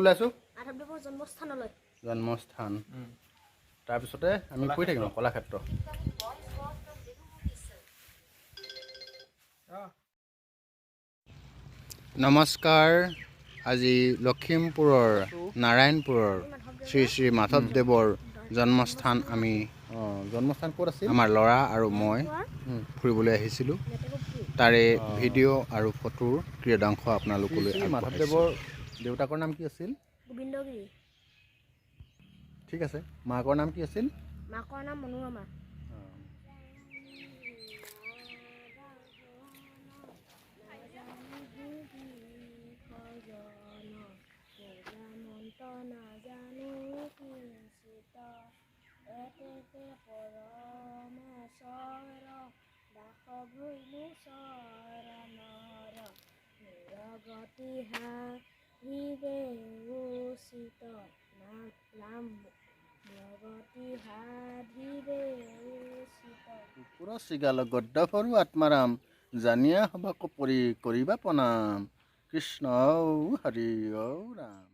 ওলাইছোঁ মাধৱদেৱৰ জন্মস্থানলৈ জন্মস্থান তাৰপিছতে আমি কৈ থাকিম কলাক্ষেত্ৰ নমস্কাৰ আজি লখিমপুৰৰ নাৰায়ণপুৰৰ শ্ৰী শ্ৰী মাধৱদেৱৰ জন্মস্থান আমি জন্মস্থান ক'ত আছিল আমাৰ ল'ৰা আৰু মই ফুৰিবলৈ আহিছিলোঁ তাৰে ভিডিঅ' আৰু ফটোৰ ক্ৰীড়াংশ আপোনালোকলৈ মাধৱদেৱৰ দেউতাকৰ নাম কি আছিল গোবিন্দগিৰি ঠিক আছে মাকৰ নাম কি আছিল মাকৰ নাম মনোৰমা কুকুৰ চিগাল গদ্দভৰু আত্মাৰাম জানিয়া সবাক পৰি কৰিবা প্ৰণাম কৃষ্ণ হৰি ৰাম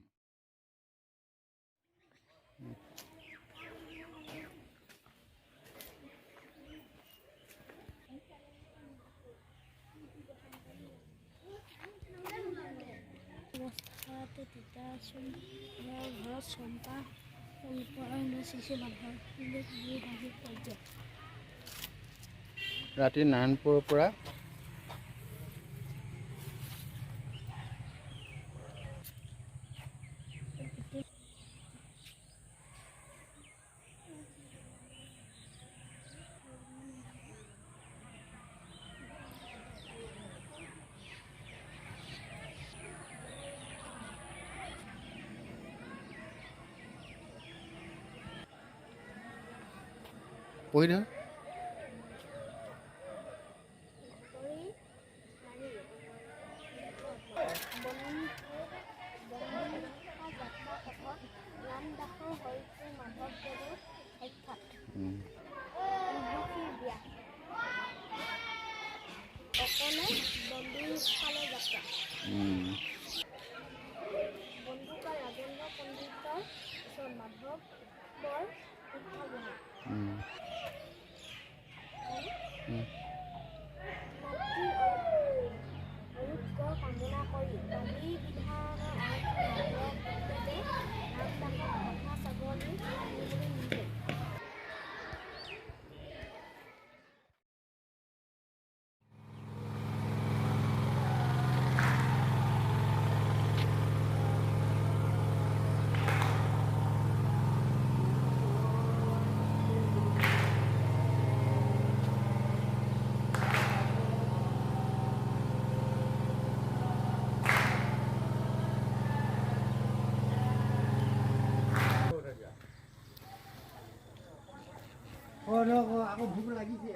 ঘৰত চম্পা ৰাতি নাৰায়ণপুৰৰ পৰা পঢ়ি দিওঁ আকৌ ভোক লাগিছে